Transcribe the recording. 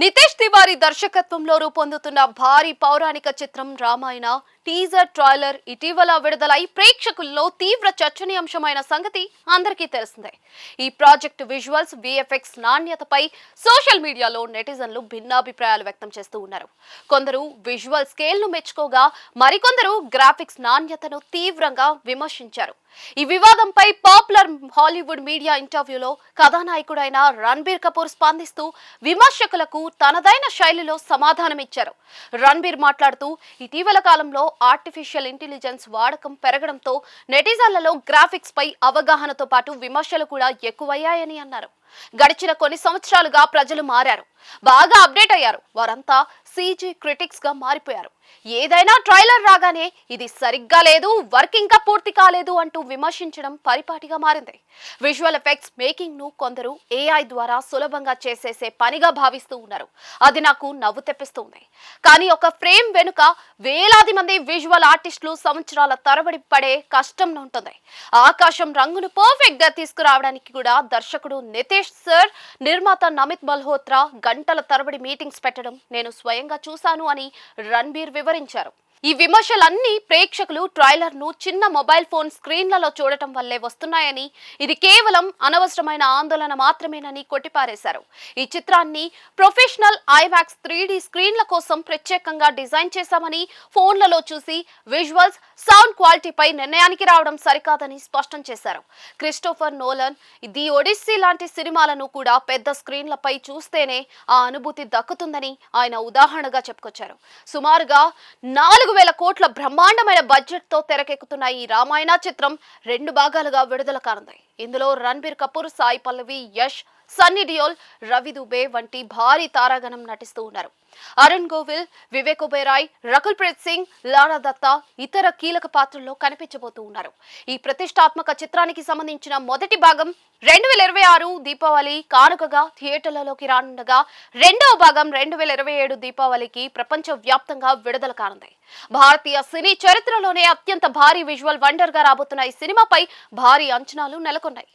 నితేష్ తివారీ దర్శకత్వంలో రూపొందుతున్న భారీ పౌరాణిక చిత్రం రామాయణ టీజర్ ట్రైలర్ ఇటీవల విడుదలై ప్రేక్షకుల్లో తీవ్ర చర్చనీయాంశమైన సంగతి అందరికీ తెలిసిందే. ఈ ప్రాజెక్ట్ విజువల్స్, విఎఫ్ఎక్స్ నాణ్యతపై సోషల్ మీడియాలో నెటిజన్లు భిన్నాభిప్రాయాలు వ్యక్తం చేస్తూ ఉన్నారు. కొందరు విజువల్ స్కేల్ ను మెచ్చుకోగా, మరికొందరు గ్రాఫిక్స్ నాణ్యతను తీవ్రంగా విమర్శించారు. ఈ వివాదంపై పాపులర్ హాలీవుడ్ మీడియా ఇంటర్వ్యూలో కథానాయకుడైన రణబీర్ కపూర్ స్పందిస్తూ విమర్శకులకు తనదైన శైలిలో సమాధానమిచ్చారు. రణబీర్ మాట్లాడుతూ, ఇటీవల కాలంలో ఆర్టిఫిషియల్ ఇంటెలిజెన్స్ వాడకం పెరగడంతో నెటిజన్లలో గ్రాఫిక్స్ పై అవగాహనతో పాటు విమర్శలు కూడా ఎక్కువయ్యాయని అన్నారు. గడిచిన కొన్ని సంవత్సరాలుగా ప్రజలు మారారు, బాగా అప్డేట్ అయ్యారు. వారంతా సీజీ క్రిటిక్స్ గా మారిపోయారు. ఏదైనా ట్రైలర్ రాగానే ఇది సరిగ్గా లేదు, వర్క్ ఇంకా పూర్తి కాలేదు అంటూ విమర్శించడం పరిపాటిగా మారింది. విజువల్ ఎఫెక్ట్స్ మేకింగ్ ను కొందరు ఏఐ ద్వారా సులభంగా చేసేసే పనిగా భావిస్తూ ఉన్నారు. అది నాకు నవ్వు తెప్పిస్తుంది. కానీ ఒక ఫ్రేమ్ వెనుక వేలాది మంది విజువల్ ఆర్టిస్టులు సంవత్సరాల తరబడి పడే కష్టం ఉంటుంది. ఆకాశం రంగును పర్ఫెక్ట్ గా తీసుకురావడానికి కూడా దర్శకుడు నితేష్ సర్, నిర్మాత నమిత్ మల్హోత్రా గంటల తరబడి మీటింగ్స్ పెట్టడం నేను స్వయంగా చూశాను అని రణబీర్ వివరించారు. ఈ విమర్శలన్నీ ప్రేక్షకులు ట్రైలర్ ను చిన్న మొబైల్ ఫోన్ స్క్రీన్లలో చూడటం వల్లే వస్తున్నాయని, ఇది కేవలం అనవసరమైన ఆందోళన మాత్రమేనని కొట్టిపారేశారు. ఈ చిత్రాన్ని ప్రొఫెషనల్ ఐమాక్స్ 3D స్క్రీన్ల కోసం ప్రత్యేకంగా డిజైన్ చేశామని, ఫోన్లలో చూసి విజువల్స్, సౌండ్ క్వాలిటీపై నిర్ణయానికి రావడం సరికాదని స్పష్టం చేశారు. క్రిస్టోఫర్ నోలన్ ది ఒడిస్సీ లాంటి సినిమాలను కూడా పెద్ద స్క్రీన్లపై చూస్తేనే ఆ అనుభూతి దక్కుతుందని ఆయన ఉదాహరణగా చెప్పుకొచ్చారు. సుమారుగా 4,000 కోట్ల బ్రహ్మాండమైన బడ్జెట్ తో తెరకెక్కుతున్న ఈ రామాయణ చిత్రం 2 భాగాలుగా విడుదల కానుంది. ఇందులో రణబీర్ కపూర్, సాయి పల్లవి, యష్, సన్నీ డియోల్, రవి దుబే వంటి భారీ తారాగణం నటిస్తూ ఉన్నారు. అరుణ్ గోవిల్, వివేక్ ఒబెరాయ్, రకుల్ ప్రీత్ సింగ్, లారా దత్తా ఇతర కీలక పాత్రల్లో కనిపించబోతూ ఉన్నారు. ఈ ప్రతిష్టాత్మక చిత్రానికి సంబంధించిన మొదటి భాగం 2026 దీపావళి కానుకగా థియేటర్లలోకి రానుండగా, రెండవ భాగం 2027 దీపావళికి ప్రపంచ వ్యాప్తంగా విడుదల కానుంది. భారతీయ సినీ చరిత్రలోనే అత్యంత భారీ విజువల్ వండర్ గా రాబోతున్న ఈ సినిమాపై భారీ అంచనాలు నెలకొన్నాయి.